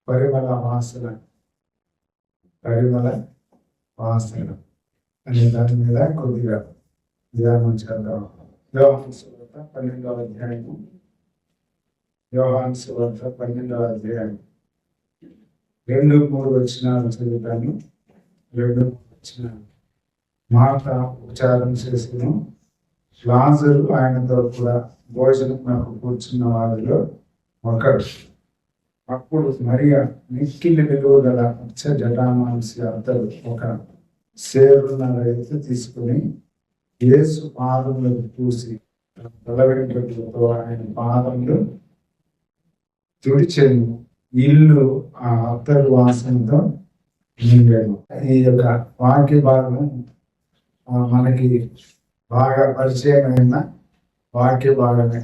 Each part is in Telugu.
పరిమళ వాసన పరిమళ వాసన అనే దాని మీద కొద్దిగా ధ్యానం చేద్దాం. యోహాను సువార్త 12వ అధ్యాయము. యోహాను సువార్త 12వ అధ్యాయం 2-3 వచనాలు చదువుతాను. 2-3 వచనాలు. మాట ఉపచారం చేసిన లాజరు ఆయనతో కూడా భోజనం కూర్చున్న వారిలో ఒకడు. అప్పుడు మరియ మిక్కిలి విలువ గల జటామాంసి అతడు ఒక సేరున్నర ఎత్తు తీసుకుని యేసు పాదములకు పూసి తల వెంట్రుకలతో ఆయన పాదములు తుడిచెను. ఇల్లు ఆ అత్తరు వాసనతో నిండాను. ఈ యొక్క వాక్య భాగం మనకి బాగా పరిచయమైన వాక్య భాగమే.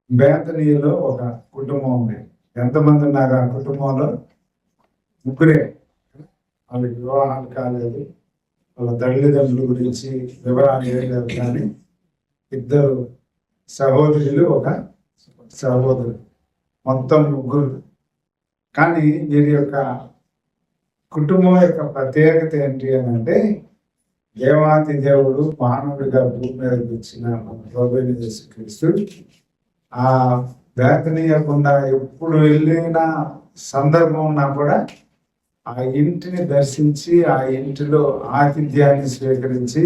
బేతనీలో ఒక కుటుంబం ఉంది. ఎంతమంది ఉన్నారు ఆ కుటుంబంలో? ముగ్గురే. వాళ్ళకి వివాహాలు కాలేదు. వాళ్ళ తల్లిదండ్రుల గురించి వివరాలు ఏం కానీ ఇద్దరు సహోదరులు, ఒక సహోదరు, మొత్తం ముగ్గురు. కానీ వీరి యొక్క కుటుంబం యొక్క ప్రత్యేకత ఏంటి అని అంటే, దేవాతి దేవుడు మానవుడిగా భూమి మీదకి వచ్చిన ప్రభువైన యేసుక్రీస్తు ఆ బేతనీయకుండా ఎప్పుడు వెళ్ళిన సందర్భం ఉన్నా కూడా ఆ ఇంటిని దర్శించి ఆ ఇంటిలో ఆతిథ్యాన్ని స్వీకరించి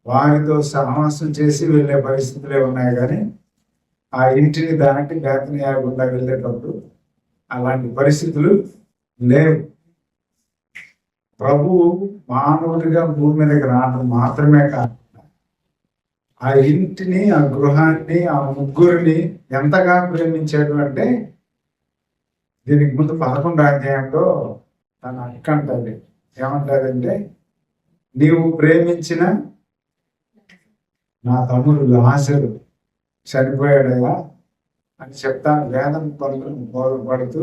వారితో సహవాసం చేసి వెళ్ళే పరిస్థితులే ఉన్నాయి. కానీ ఆ ఇంటిని దాటి బేతనీయ గుండా వెళ్ళేటప్పుడు అలాంటి పరిస్థితులు లేవు. ప్రభువు మానవుడిగా భూమి మీదకి రావడం మాత్రమే కాకుండా ఆ ఇంటిని, ఆ గృహాన్ని, ఆ ముగ్గురిని ఎంతగా ప్రేమించాడు అంటే, దీనికి ముందు 11వ అధ్యాయంలో తన అక్క అంటది. ఏమంటారంటే, నీవు ప్రేమించిన నా తమ్ముడు లాజరు చనిపోయాడయా అని చెప్తా వేదన పడుతూ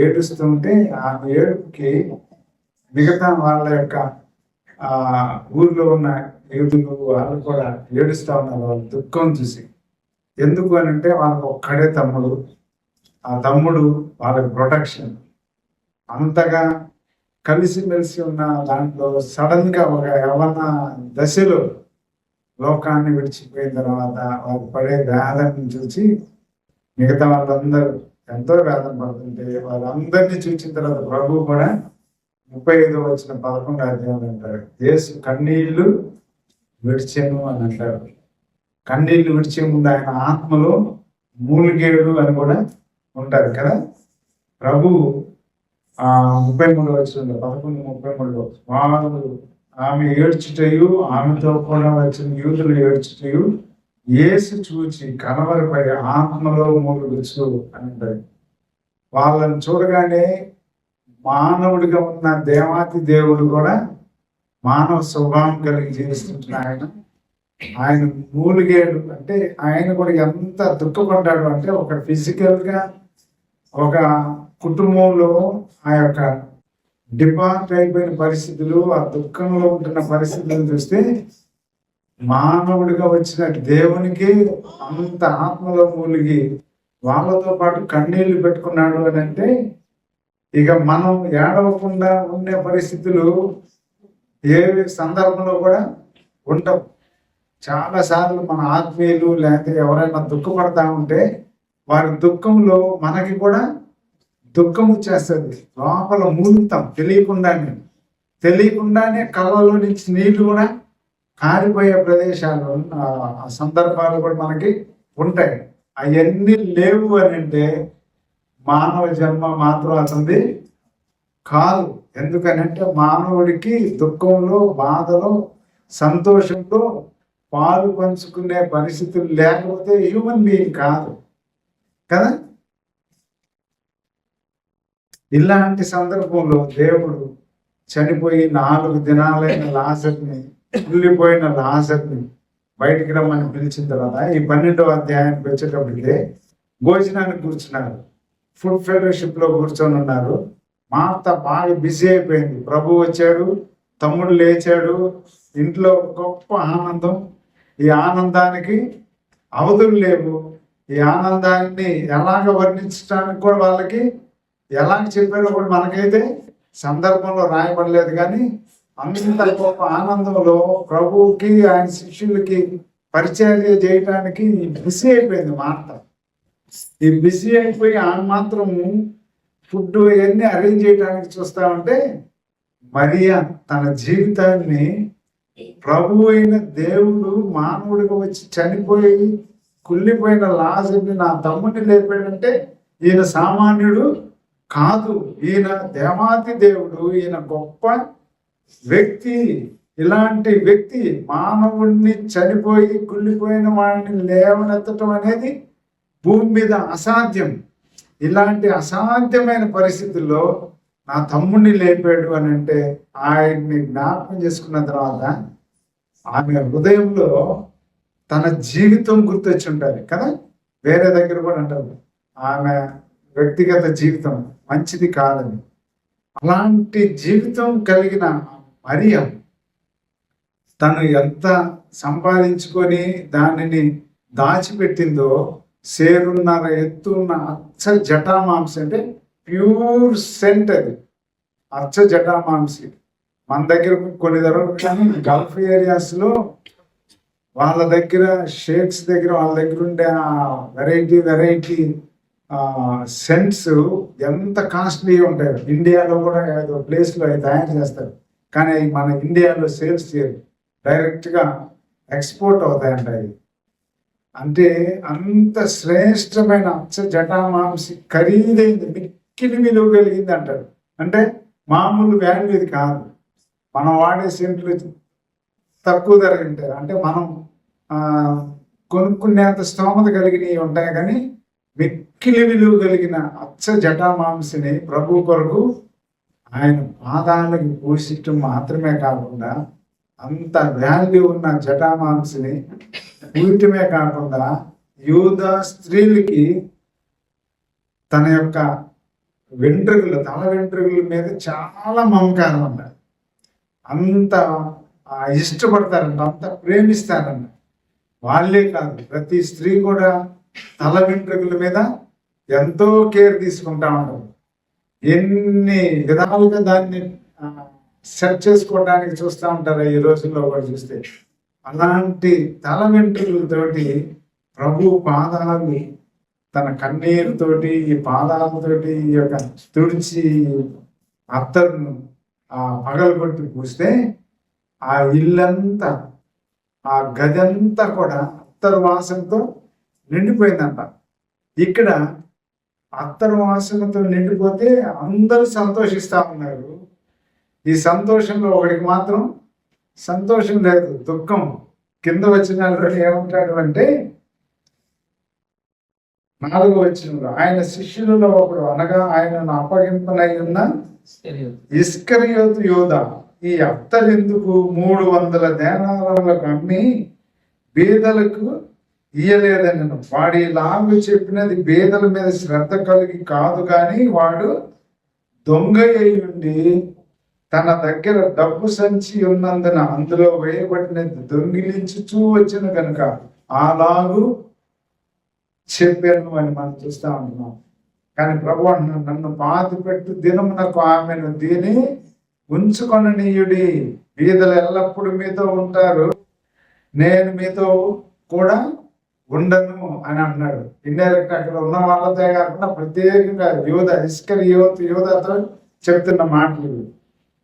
ఏడుస్తుంటే ఆమె ఏడుపుకి మిగతా వాళ్ళ యొక్క ఊర్లో ఉన్న యూదులు వాళ్ళు కూడా ఏడుస్తూ ఉన్నారు వాళ్ళ దుఃఖం చూసి. ఎందుకు అని అంటే, వాళ్ళకి ఒక్కడే తమ్ముడు. ఆ తమ్ముడు వాళ్ళకి ప్రొటెక్షన్. అంతగా కలిసిమెలిసి ఉన్న దాంట్లో సడన్ గా ఒక యవ్వన దశలో లోకాన్ని విడిచిపోయిన తర్వాత వాళ్ళు పడే వేదనని చూసి మిగతా వాళ్ళందరూ ఎంతో వేదన పడుతుంటే వాళ్ళందరినీ చూసిన తర్వాత ప్రభు కూడా 35వ వచనం 11వ అధ్యాయం అంటారు, యేసు కన్నీళ్లు విడిచెను అని అంటారు. కన్నీళ్లు విడిచే ముందు ఆయన ఆత్మలో మూలిగేడు అని కూడా ఉంటారు కదా. ప్రభు 33వ వచనంలో 11:33లో వారు ఆమె ఏడ్చుటయు ఆమెతో కూడా వచ్చిన యూదులు ఏడ్చుటయు యేసు చూచి కలవరపడి ఆత్మలో మూలుగుచు అని అంటారు. వాళ్ళని చూడగానే మానవుడిగా ఉన్న దేవాతి దేవుడు కూడా మానవ స్వభావం కలిగి జీవిస్తుంటున్న ఆయన మూలిగేడు. అంటే ఆయన కూడా ఎంత దుఃఖపడ్డాడు అంటే, ఒక ఫిజికల్ గా ఒక కుటుంబంలో ఆ యొక్క డిపార్ట్ అయిపోయిన పరిస్థితులు, ఆ దుఃఖంలో ఉంటున్న పరిస్థితులను చూస్తే మానవుడిగా వచ్చిన దేవునికి అంత ఆత్మలో మూలిగి వాళ్ళతో పాటు కన్నీళ్లు పెట్టుకున్నాడు అని అంటే, ఇక మనం ఏడవకుండా ఉండే పరిస్థితులు ఏ సందర్భంలో కూడా ఉండవు. చాలాసార్లు మన ఆత్మీయులు లేకపోతే ఎవరైనా దుఃఖపడతా ఉంటే వారి దుఃఖంలో మనకి కూడా దుఃఖం వచ్చేస్తుంది. లోపల మూలుగుతాం తెలియకుండానే కళ్ళలో నుంచి నీళ్లు కూడా కారిపోయే ప్రదేశాలు, ఆ సందర్భాలు కూడా మనకి ఉంటాయి. అవన్నీ లేవు అని అంటే మానవ జన్మ మాత్రం అతనిది కాదు. ఎందుకనంటే మానవుడికి దుఃఖంలో, బాధలో, సంతోషంలో పాలు పంచుకునే పరిస్థితులు లేకపోతే హ్యూమన్ బీయింగ్ కాదు కదా. ఇలాంటి సందర్భంలో దేవుడు చనిపోయి 4 దినాలైన లాజర్ని, కుళ్ళిపోయిన లాజర్ని బయటికి రమ్మని పిలిచిన తర్వాత ఈ 12వ అధ్యాయానికి వచ్చేటప్పటికే భోజనానికి కూర్చున్నారు. ఫుడ్ ఫెలోషిప్ లో కూర్చొని ఉన్నారు. మార్త బాగా బిజీ అయిపోయింది. ప్రభు వచ్చాడు, తమ్ముడు లేచాడు, ఇంట్లో గొప్ప ఆనందం. ఈ ఆనందానికి అవధులు లేవు. ఈ ఆనందాన్ని ఎలాగ వర్ణించడానికి కూడా వాళ్ళకి ఎలాగ చెప్పారో కూడా మనకైతే సందర్భంలో రాయబడలేదు. కానీ అంత గొప్ప ఆనందంలో ప్రభువుకి ఆయన శిష్యులకి పరిచర్య చేయటానికి బిజీ అయిపోయింది మార్త. ఈ బిజీ అయిపోయి ఆమె మాత్రం ఫుడ్ ఇవన్నీ అరేంజ్ చేయడానికి చూస్తా ఉంటే మరియా తన జీవితాన్ని ప్రభు అయిన దేవుడు మానవుడిగా వచ్చి చనిపోయి కుళ్ళిపోయిన లాజర్ని నా తమ్ముడిని లేపాడంటే ఈయన సామాన్యుడు కాదు, ఈయన దేవాతి దేవుడు, ఈయన గొప్ప వ్యక్తి. ఇలాంటి వ్యక్తి మానవుడిని చనిపోయి కుళ్ళిపోయిన వాడిని లేవనెత్తటం అనేది భూమి మీద అసాధ్యం. ఇలాంటి అసాధ్యమైన పరిస్థితుల్లో నా తమ్ముడిని లేపాడు అని అంటే ఆయన్ని జ్ఞాపకం చేసుకున్న తర్వాత ఆమె హృదయంలో తన జీవితం గుర్తొచ్చి ఉంటుంది కదా. వేరే దగ్గర కూడా అంటారు ఆమె వ్యక్తిగత జీవితం మంచిది కాదని. అలాంటి జీవితం కలిగిన మరియా తను ఎంత సంపాదించుకొని దానిని దాచిపెట్టిందో, సేరున్నర ఎత్తు ఉన్న అచ్చ జటామాంసి అంటే ప్యూర్ సెంట్, అది అచ్చ జటామాంసి. మన దగ్గర కొన్ని దగ్గర గల్ఫ్ ఏరియాస్లో వాళ్ళ దగ్గర షేక్స్ దగ్గర వాళ్ళ దగ్గర ఉండే ఆ వెరైటీ సెంట్స్ ఎంత కాస్ట్లీ ఉంటాయి. ఇండియాలో కూడా ఏదో ప్లేస్లో అవి తయారు చేస్తారు, కానీ అవి మన ఇండియాలో సేల్స్ చేయరు, డైరెక్ట్గా ఎక్స్పోర్ట్ అవుతాయంట. అవి అంటే అంత శ్రేష్టమైన అచ్చ జటామాంసి ఖరీదైంది, మిక్కిలి విలువ కలిగింది అంటారు. అంటే మామూలు వాల్యూ ఇది కాదు. మనం వాడే సెంట్లు తక్కువ ధర ఉంటాయి, అంటే మనం కొనుక్కునేంత స్తోమత కలిగినవి ఉంటాయి. కానీ మిక్కిలి విలువ కలిగిన అచ్చ జటామాంసిని ప్రభు కొరకు ఆయన పాదాలకు పూసించడం మాత్రమే కాకుండా అంత వాల్యూ ఉన్న జటామాంసిని పూయటమే కాకుండా యూదా స్త్రీలకి తన యొక్క తల వెంట్రుకల మీద చాలా మమకారం అన్న, అంత ఇష్టపడతారంట, అంత ప్రేమిస్తారంట. వాళ్ళే కాదు, ప్రతి స్త్రీ కూడా తల వెంట్రుకల మీద ఎంతో కేర్ తీసుకుంటా ఉంటారు. ఎన్ని విధాలుగా దాన్ని సెట్ చేసుకోవడానికి చూస్తూ ఉంటారు ఈ రోజుల్లో కూడా చూస్తే. అలాంటి తల వెంట్రుకలతోటి ప్రభు పాదాలు తన కన్నీరుతోటి ఈ పాదాలతోటి ఈ యొక్క తుడిచి అత్తరును పగలగొట్టి పూస్తే ఆ ఇల్లంతా ఆ గదంతా కూడా అత్తరు వాసనతో నిండిపోయిందంట. ఇక్కడ అత్తరు వాసనతో నిండిపోతే అందరూ సంతోషిస్తా ఉన్నారు. ఈ సంతోషంలో ఒకడికి మాత్రం సంతోషం లేదు, దుఃఖం. కింద వచ్చిన ఏమంటాడు అంటే 4వ వచనంలో ఆయన శిష్యులలో ఒకడు అనగా ఆయనను అప్పగింపనై ఉన్న ఇస్కరియోతు యోధా ఈ అత్తరెందుకు 300 దేనారాలకు అమ్మి బీదలకు ఇయ్యలేదని వాడి లాగు చెప్పినది బీదల మీద శ్రద్ధ కలిగి కాదు, కానీ వాడు దొంగ అయి ఉండి తన దగ్గర డబ్బు సంచి ఉన్నందున అందులో వేయబడినది దొంగిలించుచూ వచ్చిన కనుక అలాగూ చెప్పాను అని మనం చూస్తా ఉంటున్నాం. కానీ ప్రభు అంటున్నాడు, నన్ను పాతిపెట్టు దినమునకు ఆమెను దీని ఉంచుకొననీయుడి, బీదలు ఎల్లప్పుడూ మీతో ఉంటారు, నేను మీతో కూడా ఉండను అని అన్నాడు. ఇండైరెక్ట్ అక్కడ ఉన్న వాళ్ళతో కాకుండా ప్రత్యేకంగా యోధతో చెప్తున్న మాటలు.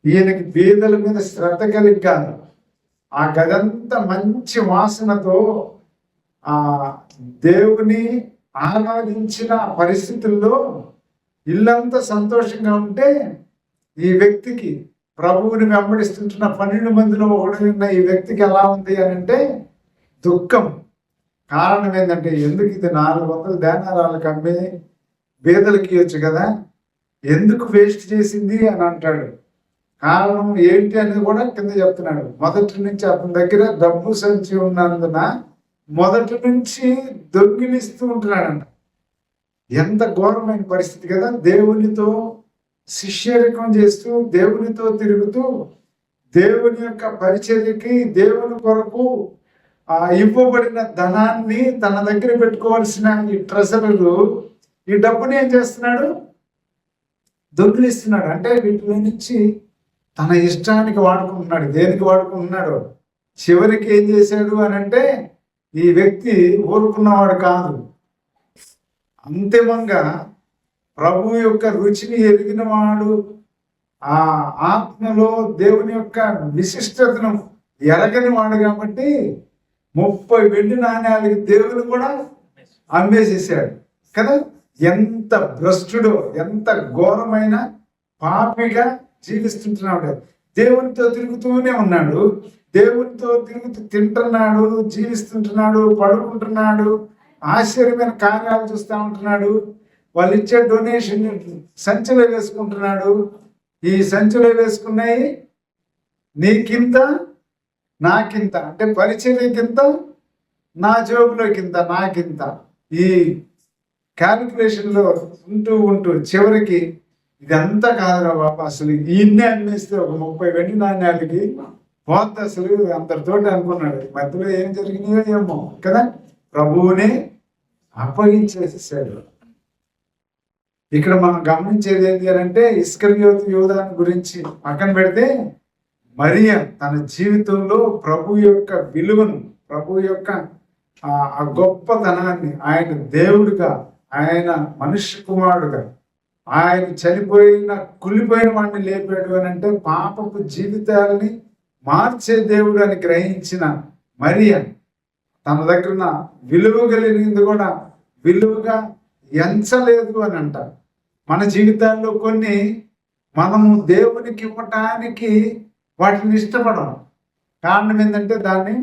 ఈయనకి బీదల మీద శ్రద్ధ కలిగి కాదు, ఆ గదంతా మంచి వాసనతో ఆ దేవుని ఆరాధించిన పరిస్థితుల్లో ఇల్లంతా సంతోషంగా ఉంటే ఈ వ్యక్తికి ప్రభువుని వెంబడిస్తుంటున్న 12 మందిలో ఒకడున్న ఈ వ్యక్తికి ఎలా ఉంది అని అంటే దుఃఖం. కారణం ఏంటంటే ఎందుకు ఇది 400 దేనారాలకు అమ్మి బీదలకి ఇవ్వచ్చు కదా, ఎందుకు వేస్ట్ చేసింది అని అంటాడు. కారణం ఏంటి అనేది కూడా కింద చెప్తున్నాడు. మొదటి నుంచి అతని దగ్గర డబ్బు సంచి ఉన్నందున మొదటి నుంచి దొంగిలిస్తూ ఉంటున్నాడంట. ఎంత ఘోరమైన పరిస్థితి కదా. దేవునితో శిష్యరికం చేస్తూ, దేవునితో తిరుగుతూ, దేవుని యొక్క పరిచర్యకి, దేవుని కొరకు ఇవ్వబడిన ధనాన్ని తన దగ్గర పెట్టుకోవాల్సిన ఈ ట్రెజరరు ఈ డబ్బుని ఏం చేస్తున్నాడు? దొంగిలిస్తున్నాడు. అంటే వీటిలో నుంచి తన ఇష్టానికి వాడుకుంటున్నాడు. దేనికి వాడుకుంటున్నాడు? చివరికి ఏం చేశాడు అని అంటే, ఈ వ్యక్తి ఊరుకున్నవాడు కాదు. అంతిమంగా ప్రభు యొక్క రుచిని ఎరిగిన వాడు, ఆ ఆత్మలో దేవుని యొక్క విశిష్టతను ఎరగని వాడు కాబట్టి 30 వెండి నాణ్యాలకి దేవుని కూడా అమ్మేసేసాడు కదా. ఎంత భ్రష్టుడో, ఎంత ఘోరమైన పాపిగా జీవిస్తుంటున్నాడు. దేవునితో తిరుగుతూనే ఉన్నాడు, దేవునితో తిరుగుతూ తింటున్నాడు, జీవిస్తుంటున్నాడు, పడుకుంటున్నాడు, ఆశ్చర్యమైన కార్యాలు చూస్తూ ఉంటున్నాడు. వాళ్ళు ఇచ్చే డొనేషన్ సంచిలో వేసుకుంటున్నాడు. ఈ సంచిలో వేసుకున్నాయి నీకింత నాకింత, అంటే పరిచర్యకింత, నా జోబులోకింత నాకింత, ఈ క్యాలిక్యులేషన్లో ఉంటూ చివరికి ఇదంతా కాదురా బాబా, అసలు ఈయన్నే అమ్మేస్తే ఒక 30 వెండి నాణ్యాలకి పోతే అసలు అందరితోటి అనుకున్నాడు. మధ్యలో ఏం జరిగినాయో ఏమో కదా, ప్రభువునే అప్పగించేసేసాడు. ఇక్కడ మనం గమనించేది ఏంటి అని అంటే, ఇస్కరియోతు యూదాను గురించి పక్కన పెడితే, మరియ తన జీవితంలో ప్రభు యొక్క విలువను, ప్రభు యొక్క ఆ గొప్పతనాన్ని, ఆయన దేవుడిగా, ఆయన మనుష్య కుమారుడుగా, ఆయన చనిపోయిన కులిపోయిన వాడిని లేపాడు అని అంటే పాపపు జీవితాలని మార్చే దేవుడు అని గ్రహించిన మరియ తన దగ్గర విలువ కలిగింది కూడా విలువగా ఎంచలేదు అని అంట. మన జీవితాల్లో కొన్ని మనము దేవునికి ఇవ్వటానికి వాటిని ఇష్టపడం. కారణం ఏంటంటే దాన్ని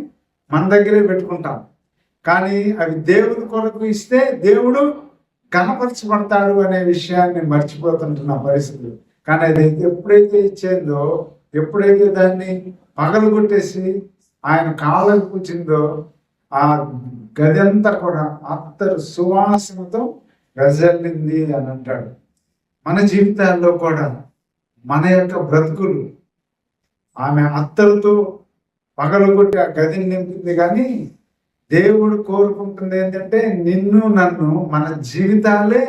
మన దగ్గరే పెట్టుకుంటాం. కానీ అవి దేవుని కొరకు ఇస్తే దేవుడు కనపరచబడతాడు అనే విషయాన్ని మర్చిపోతుంటున్న పరిస్థితులు. కానీ అది ఎప్పుడైతే ఇచ్చేందో, ఎప్పుడైతే దాన్ని పగలగొట్టేసి ఆయన కాళ్ళకు కూర్చుందో, ఆ గది అంతా కూడా అత్తరు సువాసనతో వెదజల్లింది అని అంటాడు. మన జీవితాల్లో కూడా మన యొక్క బ్రతుకులు ఆమె అత్తరుతో పగలగొట్టి ఆ గదిని నింపింది. కానీ దేవుడు కోరుకుంటుంది ఏంటంటే, నిన్ను నన్ను, మన జీవితాలే,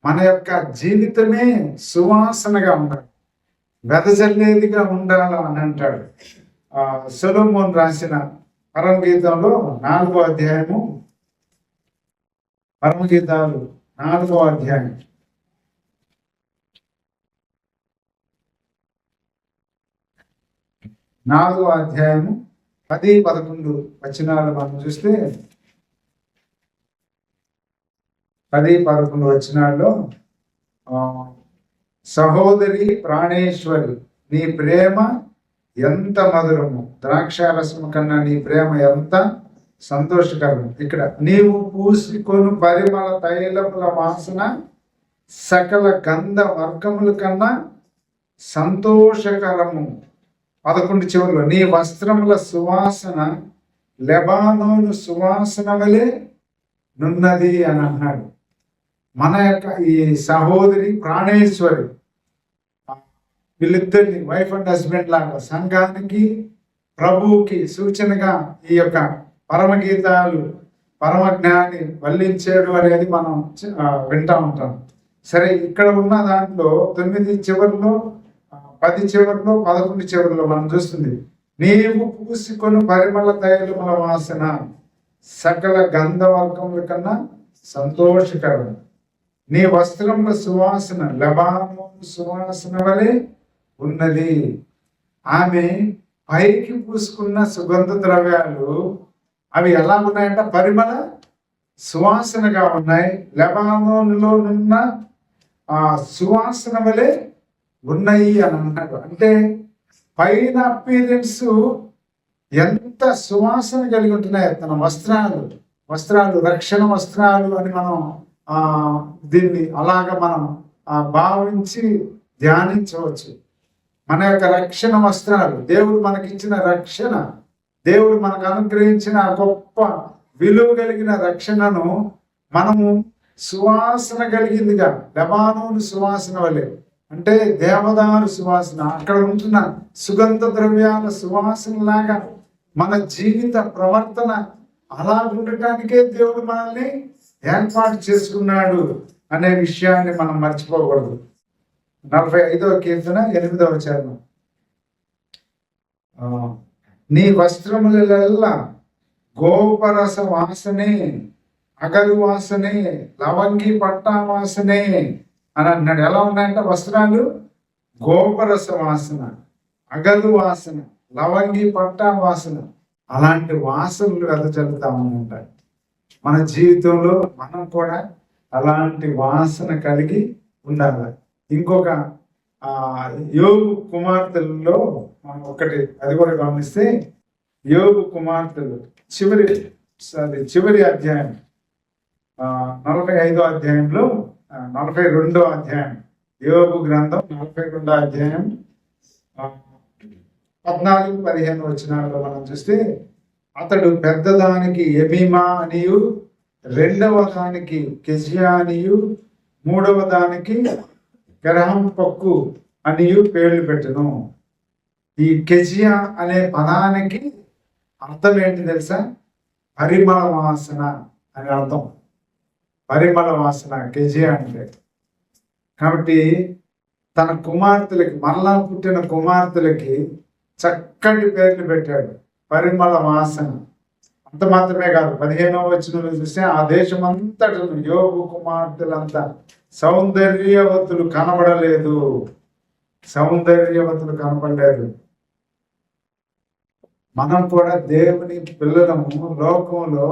మన యొక్క జీవితమే సువాసనగా ఉండాలి, వెదజల్లేదిగా ఉండాలి అని అంటాడు. సొలొమోను రాసిన పరమగీతంలో 4వ అధ్యాయము, పరమగీతాలు 4వ అధ్యాయం 4వ అధ్యాయము 10-11 వచనాలు మనం చూస్తే, 10-11 వచనాల్లో, సహోదరి ప్రాణేశ్వరి, నీ ప్రేమ ఎంత మధురము, ద్రాక్షారసము కన్నా నీ ప్రేమ ఎంత సంతోషకరము. ఇక్కడ నీవు పూసుకొని పరిమళ తైలముల వాసన సకల గంధ వర్గముల కన్నా సంతోషకరము. 11 చివరిలో, నీ వస్త్రముల సువాసన లెబానోను సువాసన వలె నున్నది అని అన్నాడు. మన యొక్క ఈ సహోదరి ప్రాణేశ్వరి, వీళ్ళిద్దరిని వైఫ్ అండ్ హస్బెండ్ లాగా సంఘానికి, ప్రభువుకి సూచనగా ఈ యొక్క పరమగీతాలు, పరమజ్ఞాని వల్లించాడు అనేది మనం వింటా ఉంటాం. సరే, ఇక్కడ ఉన్న దాంట్లో 9 చివరిలో, 10 చివరిలో, 11 చివరిలో మనం చూస్తుంది, నీవు పూసుకొని పరిమళ తైలముల వాసన సకల గంధవర్గముల కన్నా సంతోషకరం. నీ వస్త్రముల సువాసన లెబానోను సువాసన వలె ఉన్నది. ఆమె పైకి పూసుకున్న సుగంధ ద్రవ్యాలు అవి ఎలా ఉన్నాయంట? పరిమళ సువాసనగా ఉన్నాయి. లెబానోనులో ఉన్న ఆ సువాసన వలె ఉన్నాయి అని అన్నాడు. అంటే పైన అపీరెన్స్ ఎంత సువాసన కలిగి ఉంటున్నాయి. తన వస్త్రాలు రక్షణ వస్త్రాలు అని మనం దీన్ని అలాగా మనం భావించి ధ్యానించవచ్చు. మన యొక్క రక్షణ వస్త్రాలు, దేవుడు మనకిచ్చిన రక్షణ, దేవుడు మనకు అనుగ్రహించిన గొప్ప విలువ కలిగిన రక్షణను మనము సువాసన కలిగిందిగా, లెబానోను సువాసన వలె, అంటే దేవదారు సువాసన, అక్కడ ఉంటున్న సుగంధ ద్రవ్యాల సువాసన లాగా మన జీవిత ప్రవర్తన అలా ఉండటానికే దేవుడు మనల్ని ఏర్పాటు చేసుకున్నాడు అనే విషయాన్ని మనం మర్చిపోకూడదు. 45వ కీర్తన 8వ చరణం. నీ వస్త్రములెల్లా గోపరస వాసనే, అగరు వాసనే, లవంగి పట్టా వాసనే అని అన్నాడు. ఎలా ఉన్నాయంటే వస్త్రాలు గోపరస వాసన, అగరు వాసన, లవంగి పట్టా వాసన, అలాంటి వాసనలు వెదజల్లుతామని ఉంటాయి. మన జీవితంలో మనం కూడా అలాంటి వాసన కలిగి ఉండాలి. ఇంకొక యోబు కుమార్తెలలో మనం ఒకటి అది కూడా గమనిస్తే, యోబు కుమార్తెలు చివరి అధ్యాయం 45వ అధ్యాయంలో 42వ అధ్యాయం, యోబు గ్రంథం 42వ అధ్యాయం 14-15 వచనాల్లో మనం చూస్తే, అతడు పెద్దదానికి ఎమీమా అనియు, రెండవ దానికి కెజియా అనియు, మూడవ దానికి గరహం పక్కు అనియు పేర్లు పెట్టను. ఈ కెజియా అనే పదానికి అర్థం ఏంటి తెలుసా? పరిమళ వాసన అని అర్థం. పరిమళ వాసన కెజియా అంటే. కాబట్టి తన కుమార్తెలకి, మరలా పుట్టిన కుమార్తెలకి చక్కటి పేర్లు పెట్టాడు, పరిమళ వాసన. అంత మాత్రమే కాదు, 15వ వచనంలో చూస్తే ఆ దేశమంతటను యోబు కుమార్తెలంతా సౌందర్యవతులు కనబడలేదు. సౌందర్యవతులు కనబడలేదు. మనం కూడా దేవుని పిల్లలము. లోకంలో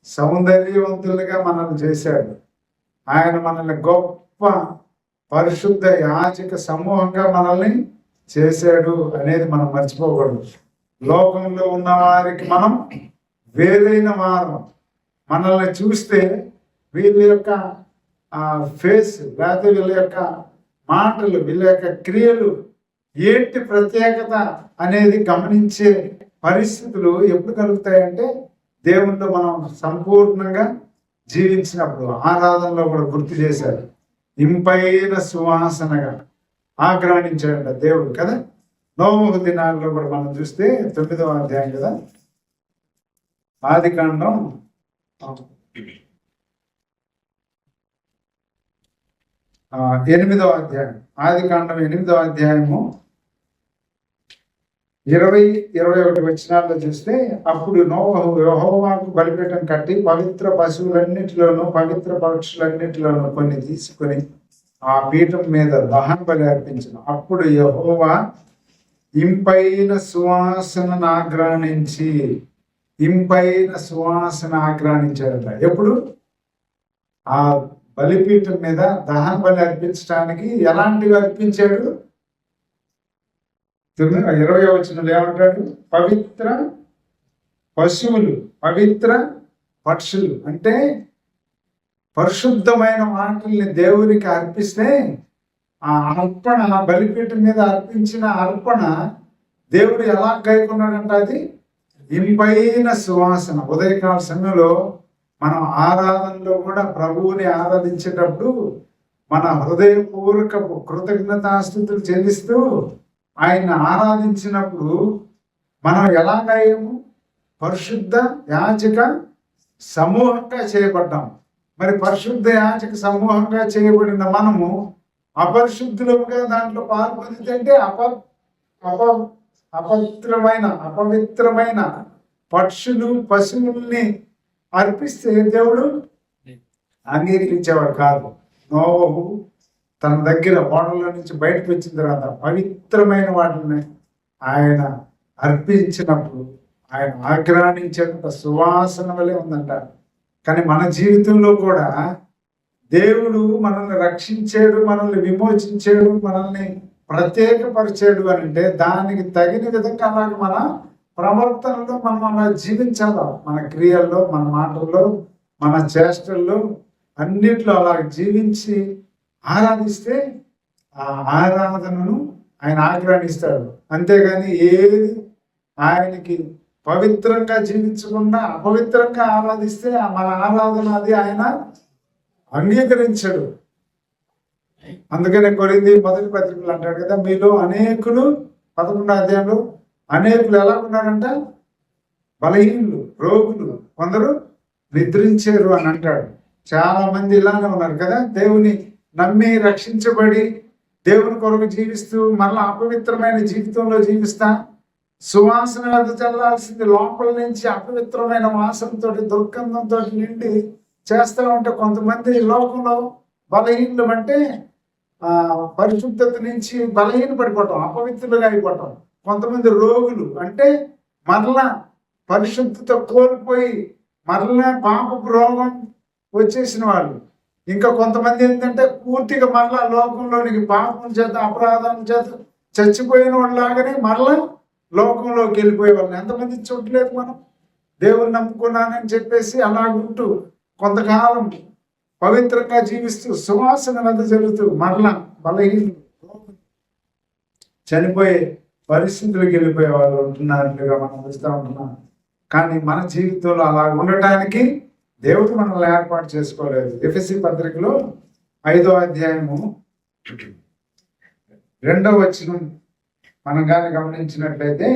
సౌందర్యవంతులుగా మనల్ని చేశాడు. ఆయన మనల్ని గొప్ప పరిశుద్ధ యాజక సమూహంగా మనల్ని చేశాడు అనేది మనం మర్చిపోకూడదు. లోకంలో ఉన్న వారికి మనం వేరైన వారం. మనల్ని చూస్తే వీళ్ళ యొక్క ఫేస్, లేకపోతే వీళ్ళ యొక్క మాటలు, వీళ్ళ యొక్క క్రియలు ఏంటి ప్రత్యేకత అనేది గమనించే పరిస్థితులు ఎప్పుడు కలుగుతాయంటే దేవునిలో మనం సంపూర్ణంగా జీవించినప్పుడు. ఆరాధనలో కూడా గుర్తు చేశారు, ఇంపైన సువాసనగా ఆగ్రహించాడంట దేవుడు కదా. నోవహు దినాల్లో కూడా మనం చూస్తే 9వ అధ్యాయం కదా, ఆదికాండం 8వ అధ్యాయం, ఆదికాండం 8వ అధ్యాయము 20-21 వచనాల్లో చూస్తే, అప్పుడు నోవహు యెహోవాకు బలిపీఠం కట్టి పవిత్ర పశువులన్నిటిలోనూ పవిత్ర పక్షులన్నిటిలోనూ కొన్ని తీసుకొని ఆ పీఠం మీద దహన బలి అర్పించిన. అప్పుడు యెహోవా ఇంపైన సువాసనను ఆగ్రానించి, ఇంపైన సువాసన ఆగ్రానించాడట. ఎప్పుడు? ఆ బలిపీఠం మీద దహన బలి అర్పించడానికి ఎలాంటివి అర్పించాడు? 20వ వచనంలో ఏమంటాడు? పవిత్ర పశువులు, పవిత్ర పక్షులు. అంటే పరిశుద్ధమైన వాటిల్ని దేవునికి అర్పిస్తే ఆ అర్పణ, బలిపీఠం మీద అర్పించిన అర్పణ దేవుడు ఎలా గైకొన్నాడంట? అది ఇంపైన సువాసన. ఉదయకాల సమయంలో మనం ఆరాధనలో కూడా ప్రభువుని ఆరాధించేటప్పుడు మన హృదయపూర్వక కృతజ్ఞతాస్తుతులు చెల్లిస్తూ ఆయన ఆరాధించినప్పుడు మనం ఎలాగయ్యాము? పరిశుద్ధ యాజక సమూహంగా చేయబడ్డాం. మరి పరిశుద్ధ యాజక సమూహంగా చేయబడిన మనము అపరిశుద్ధులుగా దాంట్లో పాల్పొందితే అపవిత్రమైన పక్షులు, పశువుల్ని అర్పిస్తే దేవుడు అంగీకరించేవాడు కాదు. నోవహు తన దగ్గర ఓడల నుంచి బయటకు వచ్చిన తర్వాత పవిత్రమైన వాటిని ఆయన అర్పించినప్పుడు ఆయన ఆగ్రహించేంత సువాసన వలె ఉందంట. కానీ మన జీవితంలో కూడా దేవుడు మనల్ని రక్షించాడు, మనల్ని విమోచించాడు, మనల్ని ప్రత్యేకపరిచాడు అని అంటే దానికి తగిన విధంగా అలాగే మన ప్రవర్తనలో మనం అలా జీవించాలి. మన క్రియల్లో, మన మాటల్లో, మన చేష్టల్లో అన్నిట్లో అలా జీవించి ఆరాధిస్తే ఆ ఆరాధనను ఆయన ఆగ్రహిస్తాడు. అంతేగాని ఏది ఆయనకి పవిత్రంగా జీవించకుండా అపవిత్రంగా ఆరాధిస్తే మన ఆరాధన అది ఆయన అంగీకరించడు. అందుకనే కొరింథీ మొదటి పత్రికలు అంటాడు కదా, మీలో అనేకులు 11వ అధ్యాయంలో అనేకులు ఎలా ఉన్నారంట? బలహీనులు, రోగులు, కొందరు నిద్రించారు అని అంటాడు. చాలా మంది ఇలానే ఉన్నారు కదా, దేవుని నమ్మి రక్షించబడి దేవుని కొరకు జీవిస్తూ మరలా అపవిత్రమైన జీవితంలో జీవిస్తా సువాసన వద్ద చల్లాల్సింది లోపల నుంచి అపవిత్రమైన వాసనతో దుర్గంధంతో నిండి చేస్తూ ఉంటే కొంతమంది లోకంలో బలహీనలు అంటే పరిశుద్ధత నుంచి బలహీన పడిపోవటం, అపవిత్రులుగా అయిపోవటం. కొంతమంది రోగులు అంటే మరలా పరిశుద్ధత కోల్పోయి మరలా పాపపు రోగం వచ్చేసిన వాళ్ళు. ఇంకా కొంతమంది ఏంటంటే పూర్తిగా మరలా లోకంలోనికి పాపం చేత అపరాధం చేత చచ్చిపోయిన వాళ్ళలాగానే మరలా లోకంలోకి వెళ్ళిపోయే వాళ్ళని ఎంతమంది చూడలేదు మనం. దేవుని నమ్ముకున్నానని చెప్పేసి అలాగుంటూ కొంతకాలం పవిత్రంగా జీవిస్తూ సువాసన వద్ద జరుగుతూ మరలా బలహీన చనిపోయే పరిస్థితులకు వెళ్ళిపోయే వాళ్ళు ఉంటున్నట్లుగా మనం చూస్తూ ఉంటున్నాం. కానీ మన జీవితంలో అలా ఉండటానికి దేవుడు మనల్ని ఏర్పాటు చేసుకోలేదు. ఎఫెసీ పత్రికలో 5వ అధ్యాయము 2వ వచనం మనం కానీ గమనించినట్లయితే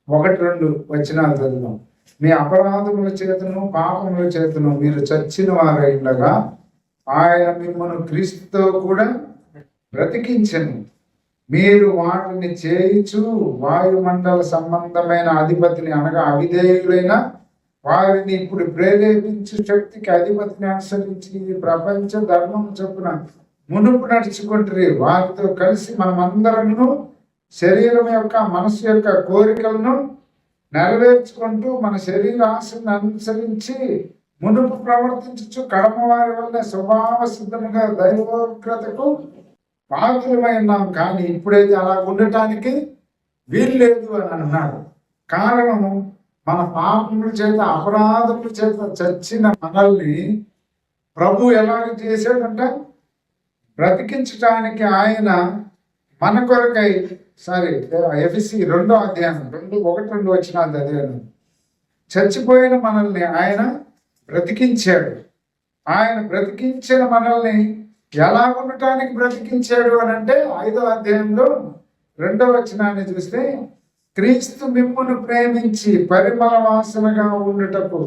1-2 వచనాలు చదువుదాం. మీ అపరాధముల చేతను పాపముల చేతను మీరు చచ్చిన వారైనగా ఆయన మిమ్మల్ని క్రీస్తుతో కూడా బ్రతికించను. మీరు వాటిని చేయించు వాయుమండల సంబంధమైన అధిపతిని అనగా అవిధేయులైన వారిని ఇప్పుడు ప్రేరేపించు శక్తికి అధిపతిని అనుసరించి ప్రపంచ ధర్మం చొప్పున మునుపు నడుచుకుంటారు. వారితో కలిసి మనమందరము శరీరం యొక్క మనసు యొక్క కోరికలను నెరవేర్చుకుంటూ మన శరీర ఆశను అనుసరించి మునుపు ప్రవర్తించు కడమ వారి వల్ల స్వభావ సిద్ధముగా దైవోగ్రతకు పాత్రమై ఉన్నాం. కానీ ఇప్పుడైతే అలా ఉండటానికి వీల్లేదు అని అన్నాడు. కారణము మన పాపముల చేత అపరాధముల చేత చచ్చిన మనల్ని ప్రభు ఎలాగ చేశాడంట, బ్రతికించటానికి ఆయన మన కొరకై ఎఫెసీ 2వ అధ్యాయం 1-2 వచనాలు చదివాను. చచ్చిపోయిన మనల్ని ఆయన బ్రతికించాడు. ఆయన బ్రతికించిన మనల్ని ఎలా ఉండటానికి బ్రతికించాడు అని అంటే 5వ అధ్యాయంలో 2వ వచనాన్ని చూస్తే క్రీస్తు మిమ్మును ప్రేమించి పరిమళ వాసనగా ఉండుటకు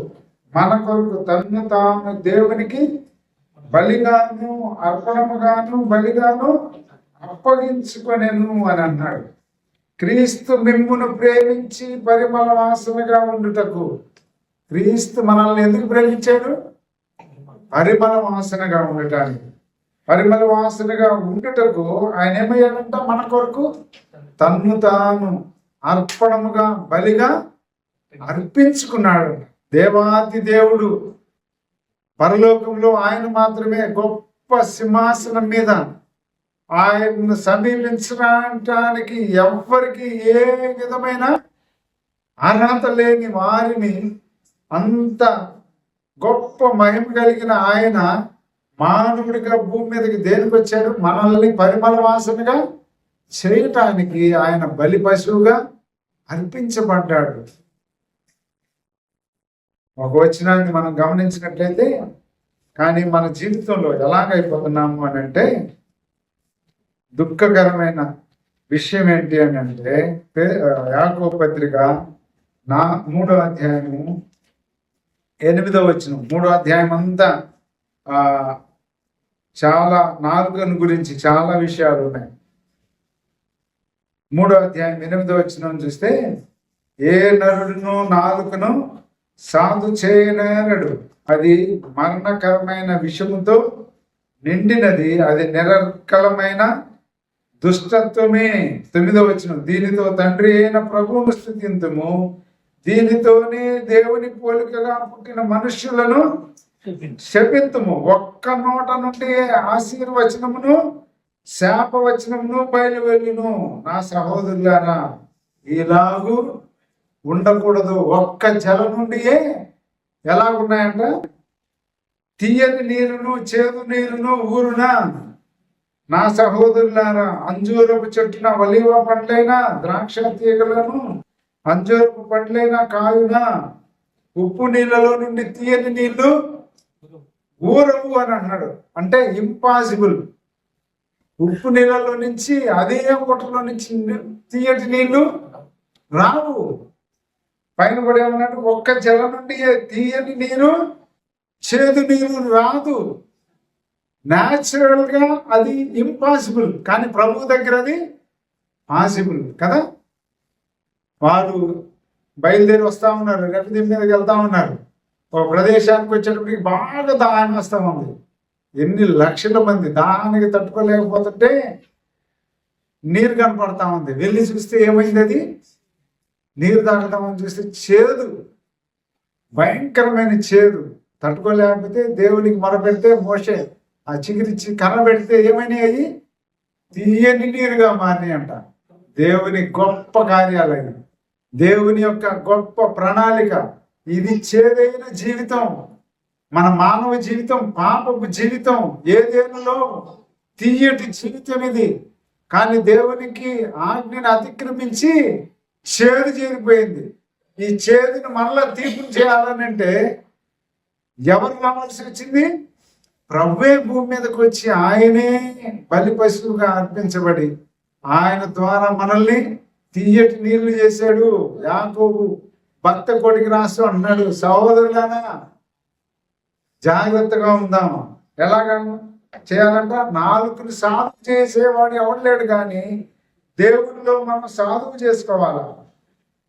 మన కొరకు తన్ను తాను దేవునికి బలిగాను బలిగాను అప్పగించుకొనెను అని అన్నాడు. క్రీస్తు మిమ్మును ప్రేమించి పరిమళ వాసనగా ఉండుటకు. క్రీస్తు మనల్ని ఎందుకు ప్రేమించాడు? పరిమళ వాసనగా ఉండటానికి. పరిమళ వాసనగా ఉండుటకు ఆయన ఏమయ్యాడంట? మన కొరకు తన్ను తాను అర్పణముగా బలిగా అర్పించుకున్నాడు. దేవాది దేవుడు పరలోకంలో ఆయన మాత్రమే గొప్ప సింహాసనం మీద ఆయన్ను సమీపించడానికి ఎవ్వరికి ఏ విధమైన అర్హత లేని వారిని అంత గొప్ప మహిమ కలిగిన ఆయన మానవుడిగా భూమి మీదకి దేనికి వచ్చాడు? మనల్ని పరిమళ వాసనగా చేయటానికి ఆయన బలి పశువుగా అర్పించబడ్డాడు. ఒక వచనాన్ని మనం గమనించినట్లయితే, కానీ మన జీవితంలో ఎలాగైపోతున్నాము అని అంటే దుఃఖకరమైన విషయం ఏంటి అని అంటే యాకోబు పత్రిక 3వ అధ్యాయము 8వ వచనం. 3వ అధ్యాయం అంతా చాలా నాలుకను గురించి చాలా విషయాలు ఉన్నాయి. 3వ అధ్యాయం 8వ వచనం చూస్తే, ఏ నరుడును నాలుకను సాధు చేయనేరడు, అది మరణకరమైన విషముతో నిండినది, అది నిరర్కలమైన దుష్టత్వమే. 9వ వచనం, దీనితో తండ్రి అయిన ప్రభువును స్తుతింతుము, దీనితోనే దేవుని పోలికగా పుట్టిన మనుష్యులను శపింతుము. ఒక్క నోట నుండి ఆశీర్వచనమును శాపవచనమును బయలువెళ్ళును. నా సహోదరులారా, ఇలాగూ ఉండకూడదు. ఒక్క జల నుండియే ఎలాగున్నాయంట? తీయని నీరును చేదు నీరును ఊరునా. నా సహోదరులారా, అంజూరపు చెట్టున ఒలీవ పండ్లైన ద్రాక్ష తీగలను అంజూరపు పండ్లైన కాయున ఉప్పు నీళ్ళలో నుండి తీయని నీళ్లు ఊరవు అని అన్నాడు. అంటే ఇంపాసిబుల్. ఉప్పు నీళ్ళలో నుంచి అదే పొట్టలో నుంచి తీయటి నీళ్లు రావు. పైన కూడా ఏమన్నాడు, ఒక్క జల నుండి తీయని నీరు చేదు నీరు రాదు. న్యాచురల్ గా అది ఇంపాసిబుల్, కానీ ప్రభు దగ్గర అది పాసిబుల్ కదా. వారు బయలుదేరి వస్తా ఉన్నారు, రథం మీదకి వెళ్తా ఉన్నారు. ఒక ప్రదేశానికి వచ్చేటప్పటికి బాగా దాహం వస్తా ఉంది. ఎన్ని లక్షల మంది దాహానికి తట్టుకోలేకపోతుంటే నీరు కనపడతా ఉంది. వెళ్ళి చూస్తే ఏమైంది, అది నీరు తాగుతామని చూస్తే చేదు, భయంకరమైన చేదు. తట్టుకోలేకపోతే దేవునికి మొరపెడితే మోషే ఆ చిగిరిచ్చి కనబెడితే ఏమైనాయి, తీయని నీరుగా మారినాయి అంట. దేవుని గొప్ప కార్యాలయం, దేవుని యొక్క గొప్ప ప్రణాళిక. ఇది చేదైన జీవితం, మన మానవ జీవితం, పాపపు జీవితం, ఏదేనులో తీయటి జీవితం ఇది. కానీ దేవునికి ఆజ్ఞను అతిక్రమించి చేదు చేరిపోయింది. ఈ చేదుని మళ్ళా తీర్పు చేయాలని అంటే ఎవరు రావాల్సి వచ్చింది? ప్రభువే భూమి మీదకి వచ్చి ఆయనే బలి పశువుగా అర్పించబడి ఆయన ద్వారా మనల్ని తీయటి నీళ్లు చేశాడు. యాకోబు భక్త కొడుకు రాస్తూ అన్నాడు, సహోదరులారా జాగ్రత్తగా ఉందాం. ఎలాగా చేయాలంట? నాలుగుని సాధువు చేసేవాడు ఎవడలేడు, కానీ దేవుడిలో మనం సాధువు చేసుకోవాలా.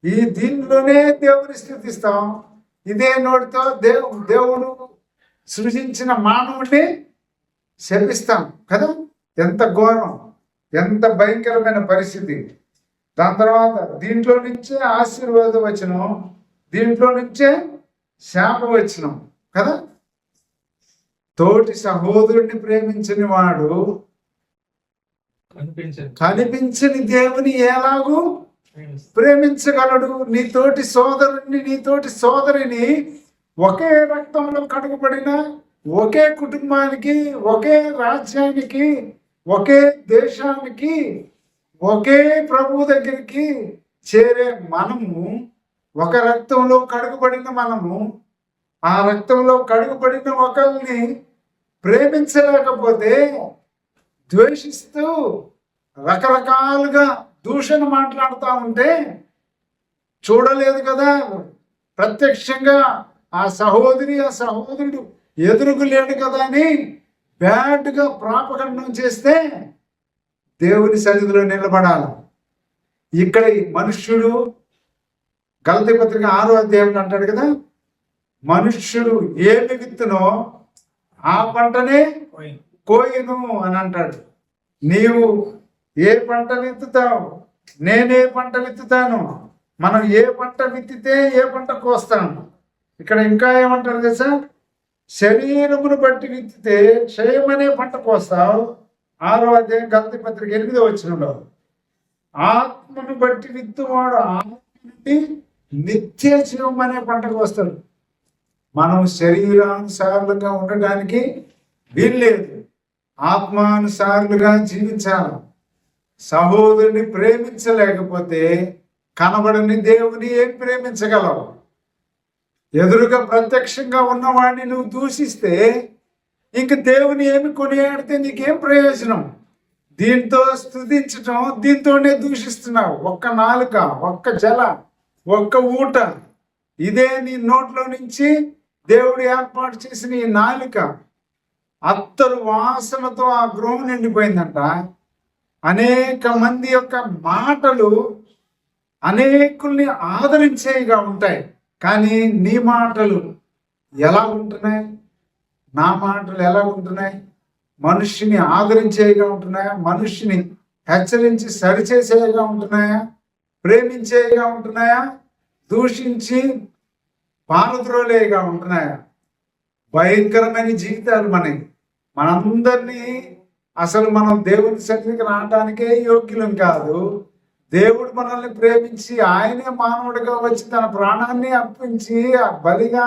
ఈ దీనిలోనే దేవుని స్థుతిస్తాం. ఇదే నోటితో దేవుడు సృజించిన మానవుడిని శపిస్తాం కదా. ఎంత ఘోరం, ఎంత భయంకరమైన పరిస్థితి. దాని తర్వాత దీంట్లో నుంచే ఆశీర్వాదం వచ్చినాం, దీంట్లో నుంచే శాపం వచ్చినాం కదా. తోటి సహోదరుడిని ప్రేమించని వాడు కనిపించని దేవుని ఎలాగూ ప్రేమించగలడు? నీ తోటి సోదరుడిని, నీ తోటి సోదరిని ఒకే రక్తంలో కడుగుపడిన ఒకే కుటుంబానికి, ఒకే రాజ్యానికి, ఒకే దేశానికి, ఒకే ప్రభు దగ్గరికి చేరే మనము, ఒక రక్తంలో కడుగుపడిన మనము, ఆ రక్తంలో కడుగుపడిన ఒకరిని ప్రేమించలేకపోతే ద్వేషిస్తూ రకరకాలుగా దూషణ మాట్లాడుతూ ఉంటే చూడలేదు కదా. ప్రత్యక్షంగా ఆ సహోదరి, ఆ సహోదరుడు ఎదురుకు లేడు కదా అని బ్యాడ్గా ప్రాపగండం చేస్తే దేవుని సన్నిధిలో నిలబడాలి. ఇక్కడ మనుష్యుడు గలతీ పత్రిక 6వ అధ్యాయం అంటాడు కదా, మనుష్యుడు ఏమి విత్తునో ఆ పంటనే కోయను అని అంటాడు. నీవు ఏ పంట విత్తుతావు, నేనే పంట విత్తుతాను. మనం ఏ పంట విత్తితే ఏ పంట కోస్తాము. ఇక్కడ ఇంకా ఏమంటారు తెలుసా? శరీరమును బట్టి విత్తితే క్షయమనే పంట కోస్తావు. 6వ అధ్యాయం గలతీ పత్రిక 8వ వచనంలో, ఆత్మను బట్టి విత్తువాడు ఆత్మ నుండి నిత్య జీవం అనే పంట కోస్తాడు. మనం శరీరానుసారులుగా ఉండడానికి వీల్లేదు, ఆత్మానుసారులుగా జీవించాలి. సహోదరుని ప్రేమించలేకపోతే కనబడని దేవుని ఏం ప్రేమించగలవు? ఎదురుగా ప్రత్యక్షంగా ఉన్నవాడిని నువ్వు దూషిస్తే ఇంక దేవుని ఏమి కొనియాడితే నీకేం ప్రయోజనం? దీంతో స్తుతించటం, దీంతోనే దూషిస్తున్నావు. ఒక్క నాలుక, ఒక్క జల, ఒక్క ఊట, ఇదే నీ నోట్లో నుంచి దేవుడు ఏర్పాటు చేసిన ఈ నాలుక అత్తరు వాసనతో ఆ గృహం నిండిపోయిందంట. అనేక మంది యొక్క మాటలు అనేకుల్ని ఆదరించేవిగా ఉంటాయి, కానీ నీ మాటలు ఎలా ఉంటున్నాయి? నా మాటలు ఎలా ఉంటున్నాయి? మనుష్యుని ఆదరించేవిగా ఉంటున్నాయా? మనుష్యుని హెచ్చరించి సరిచేసేవిగా ఉంటున్నాయా? ప్రేమించేవిగా ఉంటున్నాయా? దూషించి పారద్రోలేగా ఉంటున్నాయా? భయంకరమైన జీవితాలు మనందరినీ అసలు మనం దేవుని సన్నిధికి రావడానికే యోగ్యులం కాదు. దేవుడు మనల్ని ప్రేమించి ఆయనే మానవుడిగా వచ్చి తన ప్రాణాన్ని అర్పించి బలిగా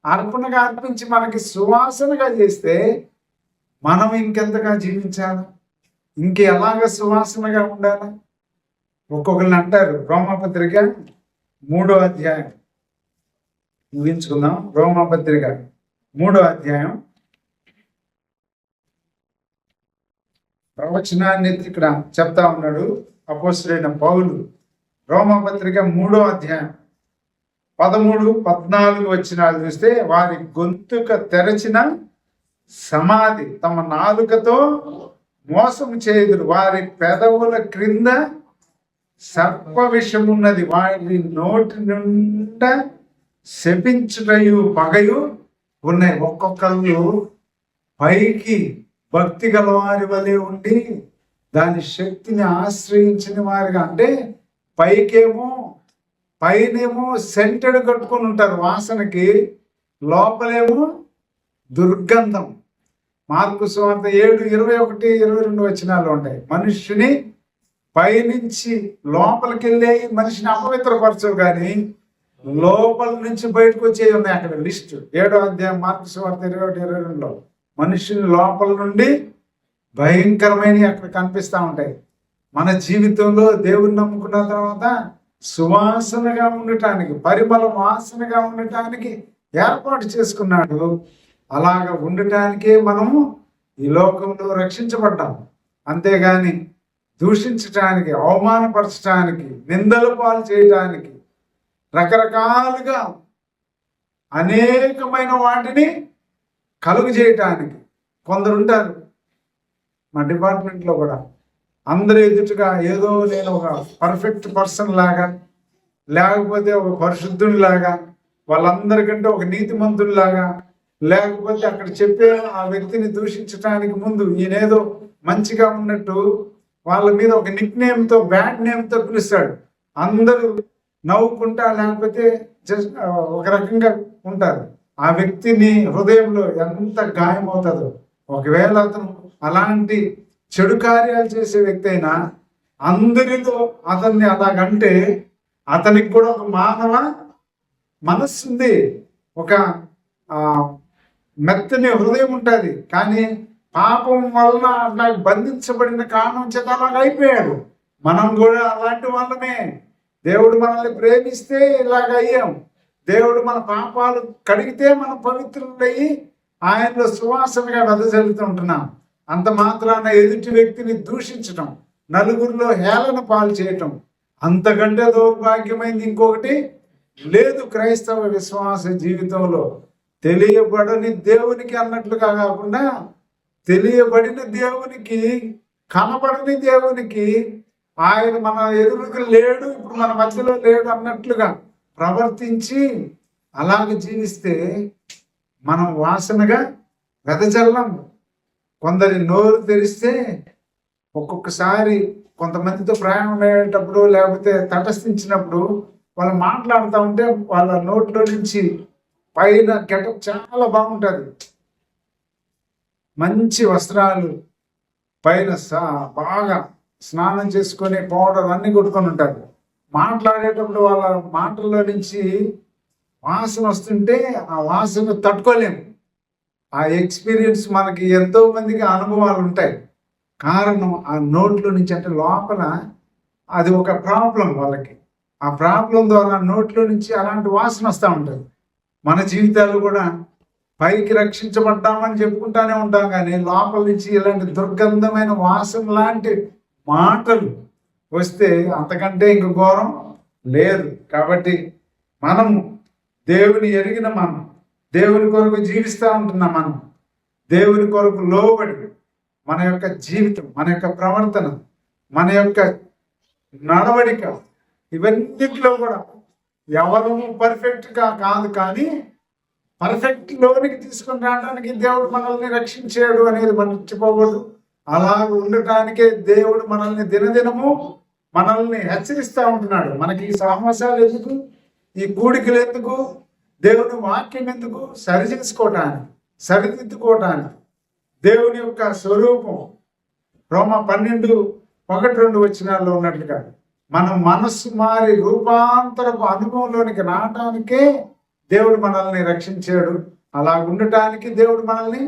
అర్పణగా అర్పించి మనకి సువాసనగా చేస్తే మనం ఇంకెంతగా జీవించాలి? ఇంకెలాగ సువాసనగా ఉండాలి? ఒక్కొక్కరిని అంటారు. రోమాపత్రిక 3వ అధ్యాయం ముగించుకుందాం. రోమాపత్రిక 3వ అధ్యాయం ప్రవచనాన్ని ఇక్కడ చెప్తా ఉన్నాడు అపోస్తలుడైన పౌలు. రోమాపత్రిక 3వ అధ్యాయం 13, 14 వచనాలు చూస్తే, వారి గొంతుక తెరచిన సమాధి, తమ నాలుకతో మోసం చేయుదురు, వారి పెదవుల క్రింద సర్ప విషం ఉన్నది, వారి నోటి నుండా శపించుటయు పగయు ఉన్నాయి. ఒక్కొక్కళ్ళు పైకి భక్తి గల వారి వలె ఉండి దాని శక్తిని ఆశ్రయించిన వారిగా, అంటే పైనేమో సెంటెడ్ కట్టుకొని ఉంటారు వాసనకి, లోపలేమో దుర్గంధం. మార్కు సువార్త 7, 21, 22 వచనాలు ఉంటాయి. మనుష్యుని పైనుంచి లోపలికి వెళ్ళే మనిషిని అపవిత్రపరచవు, కానీ లోపల నుంచి బయటకు వచ్చేవి ఉన్నాయి. అక్కడ లిస్ట్ 7వ అధ్యాయం మార్కు సువార్త 21, 22లో మనుషుని లోపల నుండి భయంకరమైనవి అక్కడ కనిపిస్తూ ఉంటాయి. మన జీవితంలో దేవుని నమ్ముకున్న తర్వాత సువాసనగా ఉండటానికి, పరిమళ వాసనగా ఉండటానికి ఏర్పాటు చేసుకున్నాడు. అలాగ ఉండటానికే మనము ఈ లోకంలో రక్షించబడ్డాం. అంతేగాని దూషించటానికి, అవమానపరచడానికి, నిందలు పాలు చేయటానికి, రకరకాలుగా అనేకమైన వాటిని కలుగు చేయటానికి కొందరు ఉంటారు. మా డిపార్ట్మెంట్లో కూడా అందరూ ఎదుటిగా ఏదో నేను ఒక పర్ఫెక్ట్ పర్సన్ లాగా, లేకపోతే ఒక పరిశుద్ధునిలాగా, వాళ్ళందరికంటే ఒక నీతిమంతుడిలాగా, లేకపోతే అక్కడ చెప్పే ఆ వ్యక్తిని దూషించడానికి ముందు ఈయనేదో మంచిగా ఉన్నట్టు వాళ్ళ మీద ఒక నిక్ నేమ్తో, బ్యాడ్ నేమ్తో పిలుస్తాడు. అందరూ నవ్వుకుంటా, లేకపోతే జస్ట్ ఒక రకంగా ఉంటారు. ఆ వ్యక్తిని హృదయంలో ఎంత గాయమవుతుందో. ఒకవేళ అతను అలాంటి చెడు కార్యాలు చేసే వ్యక్తి అయినా అందరిలో అతన్ని అలాగంటే అతనికి కూడా ఒక మానవ మనస్సు ఉంది, ఒక మెత్తని హృదయం ఉంటుంది. కానీ పాపం వలన నాకు బంధించబడిన కారణం చేత అలాగ అయిపోయాడు. మనం కూడా అలాంటి వాళ్ళమే. దేవుడు మనల్ని ప్రేమిస్తే ఇలాగ అయ్యాం. దేవుడు మన పాపాలు కడిగితే మనం పవిత్రులయ్యి ఆయనలో సువాసనగా వెదజల్లుతుంటున్నాం. అంత మాత్రాన ఎదుటి వ్యక్తిని దూషించటం, నలుగురిలో హేళన పాలు చేయటం, అంతకంటే దౌర్భాగ్యమైంది ఇంకొకటి లేదు క్రైస్తవ విశ్వాస జీవితంలో. తెలియబడని దేవునికి అన్నట్లుగా కాకుండా, తెలియబడిన దేవునికి, కనబడని దేవునికి, ఆయన మన ఎదురుగా లేడు, ఇప్పుడు మన మధ్యలో లేడు అన్నట్లుగా ప్రవర్తించి అలాగ జీవిస్తే మనం వాసనగా వెదజల్లం. కొందరి నోరు తెరిస్తే ఒక్కొక్కసారి కొంతమందితో ప్రయాణం అయ్యేటప్పుడు, లేకపోతే తటస్థించినప్పుడు వాళ్ళు మాట్లాడుతూ ఉంటే వాళ్ళ నోట్లో నుంచి పైన గెటప్ చాలా బాగుంటుంది. మంచి వస్త్రాలు, పైన బాగా స్నానం చేసుకొని పౌడర్ అన్నీ కొట్టుకొని ఉంటారు. మాట్లాడేటప్పుడు వాళ్ళ మాటల్లో నుంచి వాసన వస్తుంటే ఆ వాసన తట్టుకోలేము. ఆ ఎక్స్పీరియన్స్ మనకి ఎంతో మందికి అనుభవాలు ఉంటాయి. కారణం ఆ నోట్లో నుంచి, అంటే లోపల అది ఒక ప్రాబ్లం వాళ్ళకి. ఆ ప్రాబ్లం ద్వారా నోట్లో నుంచి అలాంటి వాసన వస్తూ ఉంటుంది. మన జీవితాలు కూడా పైకి రక్షించబడ్డామని చెప్పుకుంటానే ఉంటాం, కానీ లోపల నుంచి ఇలాంటి దుర్గంధమైన వాసన లాంటి మాటలు వస్తే అంతకంటే ఇంక ఘోరం లేదు. కాబట్టి మనము దేవుని ఎరిగిన మనం, దేవుని కొరకు జీవిస్తూ ఉంటున్నాం. మనం దేవుని కొరకు లోబడి మన యొక్క జీవితం, మన యొక్క ప్రవర్తన, మన యొక్క నడవడిక, ఇవన్నిటిలో కూడా ఎవరు పర్ఫెక్ట్గా కాదు, కానీ పర్ఫెక్ట్ లోనికి తీసుకుని రావడానికి దేవుడు మనల్ని రక్షించాడు అనేది మనం మర్చిపోకూడదు. అలా ఉండటానికే దేవుడు మనల్ని దినదినము మనల్ని హెచ్చరిస్తూ ఉంటున్నాడు. మనకి ఈ సహవాసాలు ఎందుకు, ఈ కూడికలు ఎందుకు, దేవుని వాక్యం ఎందుకు? సరిచేసుకోవటానికి, సరిదిద్దుకోవటానికి. దేవుని యొక్క స్వరూపం రోమా 12:1-2 వచనాల్లో ఉన్నట్లుగా మనం మనస్సు మారి రూపాంతరపు అనుభవంలోనికి రావటానికే దేవుడు మనల్ని రక్షించాడు. అలా ఉండటానికి దేవుడు మనల్ని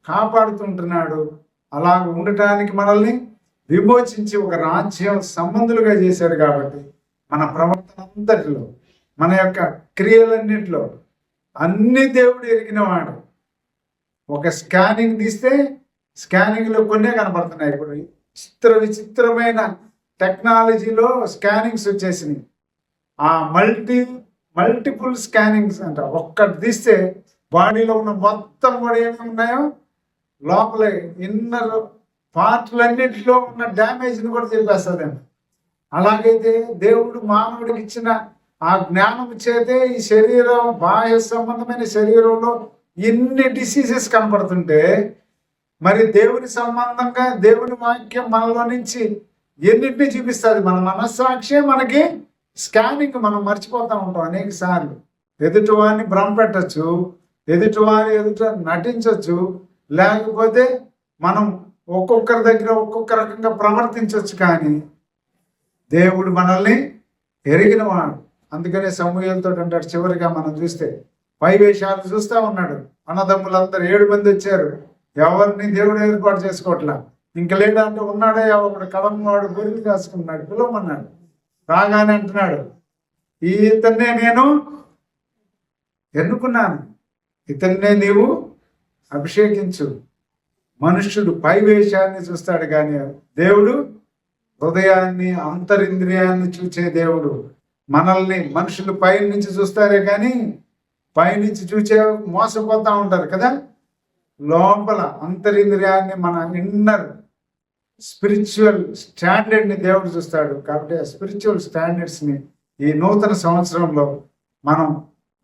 కాపాడుతుంటున్నాడు. అలా ఉండటానికి మనల్ని విమోచించి ఒక రాజ్యం సంబంధులుగా చేశాడు. కాబట్టి మన ప్రవర్తన అంతటిలో, మన యొక్క క్రియలన్నింటిలో అన్ని దేవుడు ఎరిగినవాడు. ఒక స్కానింగ్ తీస్తే స్కానింగ్లో కొన్నే కనపడుతున్నాయి. ఇప్పుడు విచిత్రమైన టెక్నాలజీలో స్కానింగ్స్ వచ్చేసినాయి. ఆ మల్టీ మల్టిపుల్ స్కానింగ్స్ అంట. ఒక్కటి తీస్తే బాడీలో ఉన్న మొత్తం కూడా ఏమేమి ఉన్నాయో లోపల ఇన్నర్ పార్ట్లన్నింటిలో ఉన్న డ్యామేజ్ని కూడా చెప్పేస్తుందండి. అలాగైతే దేవుడు మానవుడికి ఇచ్చిన ఆ జ్ఞానం చేతే ఈ శరీరం, బాహ్య సంబంధమైన శరీరంలో ఎన్ని డిసీజెస్ కనపడుతుంటే, మరి దేవుని సంబంధంగా దేవుని వాక్యం మనలో నుంచి ఎన్నింటినీ చూపిస్తుంది. మన మనస్సాక్షే మనకి స్కానింగ్. మనం మర్చిపోతూ ఉంటాం అనేక సార్లు. ఎదుటివారిని భ్రమ పెట్టచ్చు, ఎదుటివారి ఎదుట నటించవచ్చు, లేకపోతే మనం ఒక్కొక్కరి దగ్గర ఒక్కొక్క రకంగా ప్రవర్తించవచ్చు. కానీ దేవుడు మనల్ని ఎరిగినవాడు. అందుకనే సమూయేలుతో అంటాడు, చివరిగా మనం చూస్తే పై వేషాలు చూస్తూ ఉన్నాడు. అన్నదమ్ములందరూ 7 మంది వచ్చారు, ఎవరిని దేవుడు ఏర్పాటు చేసుకోవట్లా. ఇంక లేదంటే ఉన్నాడే ఒకడు కడమవాడు గొర్రెలు కాసుకున్నాడు, పిలవమన్నాడు. రాగానే అంటున్నాడు, ఇతన్నే నేను ఎన్నుకున్నాను, ఇతన్నే నీవు అభిషేకించు. మనుష్యుడు పై వేషాన్ని చూస్తాడు కానీ దేవుడు హృదయాన్ని, అంతరింద్రియాన్ని చూచే దేవుడు. మనల్ని మనుషులు పై నుంచి చూస్తారే కానీ పైనుంచి చూచే మోసపోతూ ఉంటారు కదా. లోపల అంతరింద్రియాన్ని, మన ఇన్నర్ స్పిరిచువల్ స్టాండర్డ్ని దేవుడు చూస్తాడు. కాబట్టి ఆ స్పిరిచువల్ స్టాండర్డ్స్ని ఈ నూతన సంవత్సరంలో మనం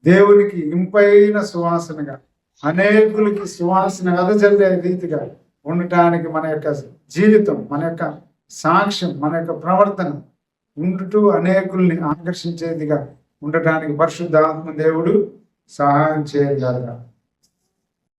దేవునికి ఇంపైన సువాసనగా, అనేకులకి సువాసన వెదజల్లే రీతిగా ఉండటానికి మన యొక్క జీవితం, మన యొక్క సాక్ష్యం, మన యొక్క ప్రవర్తన ఉండుటూ అనేకుల్ని ఆకర్షించేదిగా ఉండటానికి పరిశుద్ధాత్మ దేవుడు సహాయం చేయగలగా.